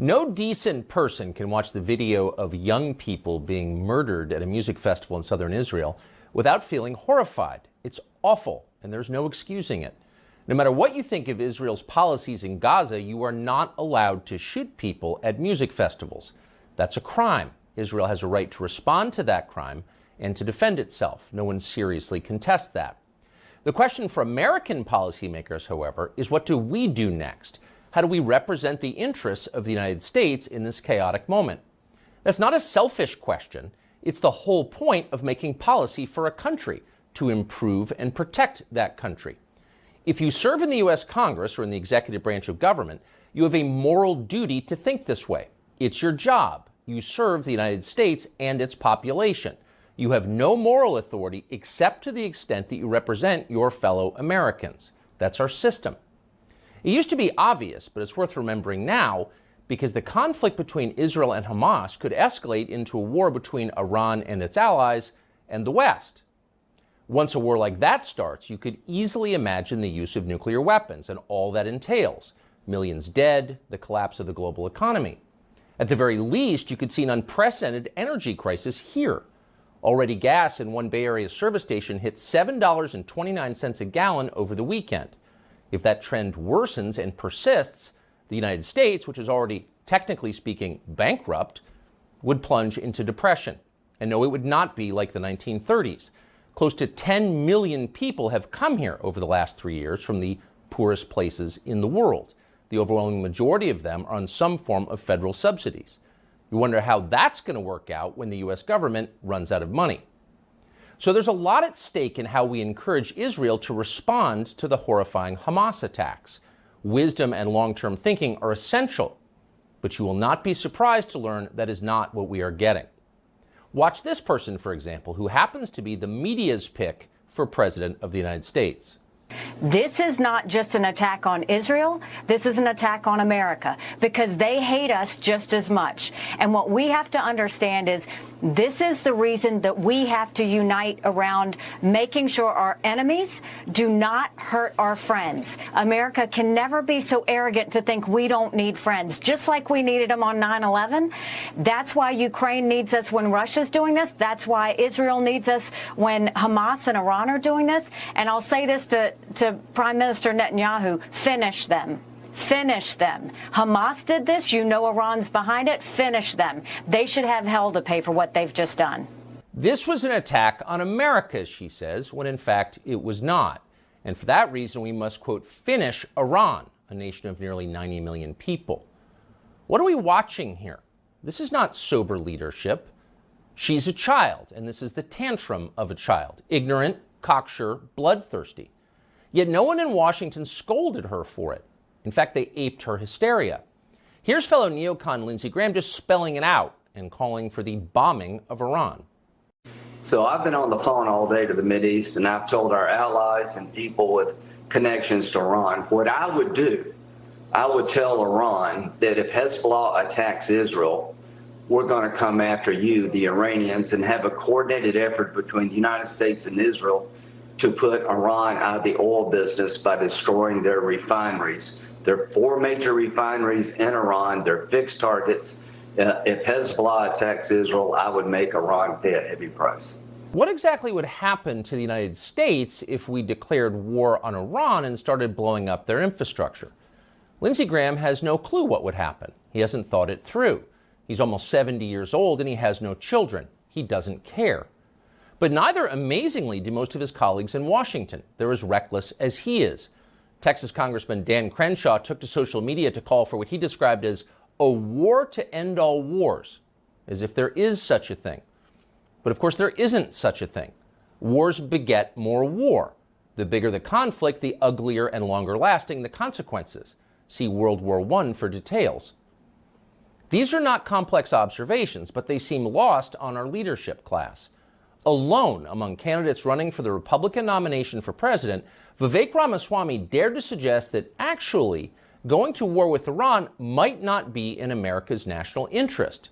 No decent person can watch the video of young people being murdered at a music festival in southern Israel without feeling horrified. It's awful, and there's no excusing it. No matter what you think of Israel's policies in Gaza, you are not allowed to shoot people at music festivals. That's a crime. Israel has a right to respond to that crime and to defend itself. No one seriously contests that. The question for American policymakers, however, is what do we do next? How do we represent the interests of the United States in this chaotic moment? That's not a selfish question. It's the whole point of making policy for a country, to improve and protect that country. If you serve in the U.S. Congress or in the executive branch of government, you have a moral duty to think this way. It's your job. You serve the United States and its population. You have no moral authority except to the extent that you represent your fellow Americans. That's our system. It used to be obvious, but it's worth remembering now because the conflict between Israel and Hamas could escalate into a war between Iran and its allies and the West. Once a war like that starts, you could easily imagine the use of nuclear weapons and all that entails. Millions dead, the collapse of the global economy. At the very least, you could see an unprecedented energy crisis here. Already gas in one Bay Area service station hit $7.29 a gallon over the weekend. If that trend worsens and persists, the United States, which is already, technically speaking, bankrupt, would plunge into depression. And no, it would not be like the 1930s. Close to 10 million people have come here over the last 3 years from the poorest places in the world. The overwhelming majority of them are on some form of federal subsidies. You wonder how that's going to work out when the U.S. government runs out of money. So there's a lot at stake in how we encourage Israel to respond to the horrifying Hamas attacks. Wisdom and long-term thinking are essential, but you will not be surprised to learn that is not what we are getting. Watch this person, for example, who happens to be the media's pick for President of the United States. This is not just an attack on Israel. This is an attack on America because they hate us just as much. And what we have to understand is this is the reason that we have to unite around making sure our enemies do not hurt our friends. America can never be so arrogant to think we don't need friends, just like we needed them on 9/11. That's why Ukraine needs us when Russia's doing this. That's why Israel needs us when Hamas and Iran are doing this. And I'll say this to Prime Minister Netanyahu, finish them. Finish them. Hamas did this. You know Iran's behind it. Finish them. They should have hell to pay for what they've just done. This was an attack on America, she says, when in fact it was not. And for that reason, we must, quote, finish Iran, a nation of nearly 90 million people. What are we watching here? This is not sober leadership. She's a child, and this is the tantrum of a child. Ignorant, cocksure, bloodthirsty. Yet no one in Washington scolded her for it. In fact, they aped her hysteria. Here's fellow neocon Lindsey Graham just spelling it out and calling for the bombing of Iran. So I've been on the phone all day to the Mideast, and I've told our allies and people with connections to Iran, what I would do, I would tell Iran that if Hezbollah attacks Israel, we're going to come after you, the Iranians, and have a coordinated effort between the United States and Israel to put Iran out of the oil business by destroying their refineries. There are 4 major refineries in Iran. They're fixed targets. If Hezbollah attacks Israel, I would make Iran pay a heavy price. What exactly would happen to the United States if we declared war on Iran and started blowing up their infrastructure? Lindsey Graham has no clue what would happen. He hasn't thought it through. He's almost 70 years old and he has no children. He doesn't care. But neither, amazingly, do most of his colleagues in Washington. They're as reckless as he is. Texas Congressman Dan Crenshaw took to social media to call for what he described as a war to end all wars, as if there is such a thing. But of course, there isn't such a thing. Wars beget more war. The bigger the conflict, the uglier and longer lasting the consequences. See World War I for details. These are not complex observations, but they seem lost on our leadership class. Alone among candidates running for the Republican nomination for president, Vivek Ramaswamy dared to suggest that actually going to war with Iran might not be in America's national interest.